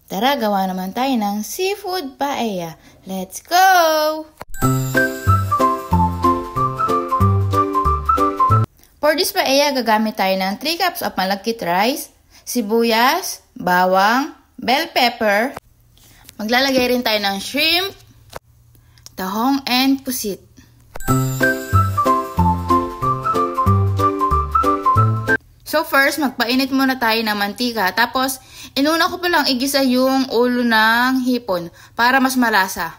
Tara, gawa naman tayo ng seafood paella. Let's go! For this paella, gagamit tayo ng 3 cups of malagkit rice, sibuyas, bawang, bell pepper. Maglalagay rin tayo ng shrimp, tahong, and pusit. So first, magpainit muna tayo ng mantika. Tapos, inuna ko palang igisa yung ulo ng hipon para mas malasa.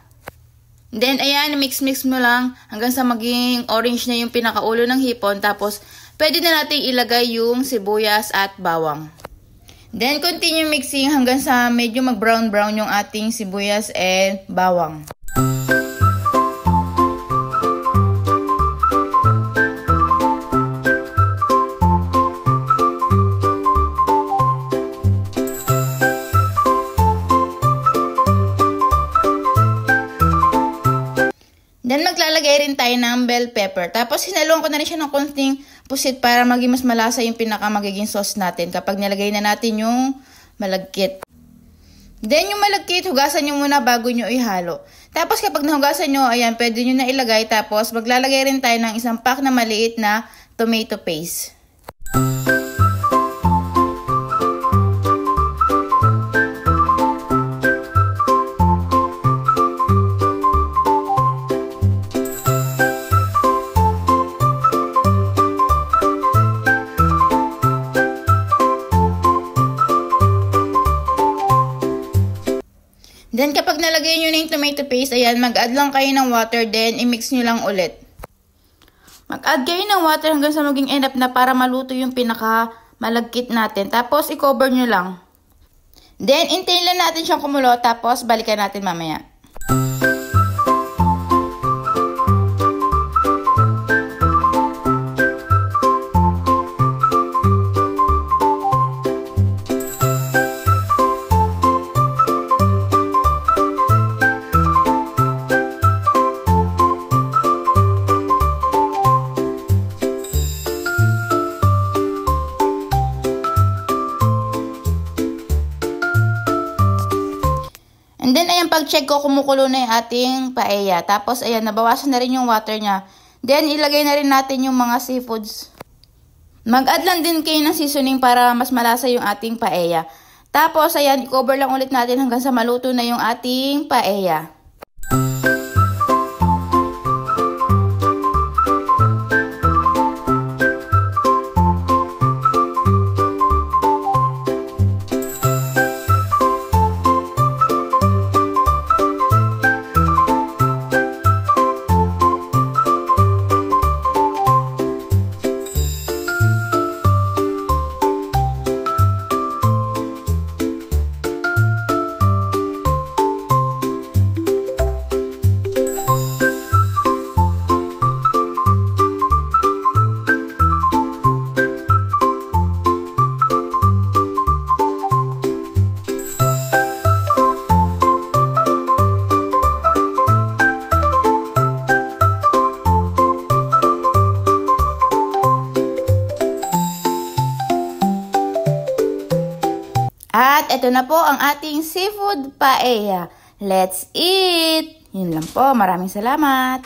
Then, ayan, mix-mix mo lang hanggang sa maging orange na yung pinakaulo ng hipon. Tapos, pwede na natin ilagay yung sibuyas at bawang. Then, continue mixing hanggang sa medyo mag-brown-brown yung ating sibuyas and bawang. Then, maglalagay rin tayo ng bell pepper. Tapos, hinaluan ko na rin siya ng konting pusit para maging mas malasa yung magiging sauce natin kapag nilagay na natin yung malagkit. Then, yung malagkit, hugasan nyo muna bago nyo ihalo. Tapos, kapag nahugasan nyo, ayan, pwede nyo na ilagay. Tapos, maglalagay rin tayo ng isang pack na maliit na tomato paste. Then, kapag nalagay nyo na yung tomato paste, ayan, mag-add lang kayo ng water, then i-mix nyo lang ulit. Mag-add kayo ng water hanggang sa maging enough na para maluto yung pinaka-malagkit natin. Tapos, i-cover nyo lang. Then, hintayin lang natin siyang kumulo, tapos balikan natin mamaya. And then, ayan, pag-check ko, kumukulo na yung ating paella. Tapos, ayan, nabawasan na rin yung water niya. Then, ilagay na rin natin yung mga seafoods. Mag-add lang din kayo ng seasoning para mas malasa yung ating paella. Tapos, ayan, i-cover lang ulit natin hanggang sa maluto na yung ating paella. At ito na po ang ating seafood paella. Let's eat! Yun lang po. Maraming salamat!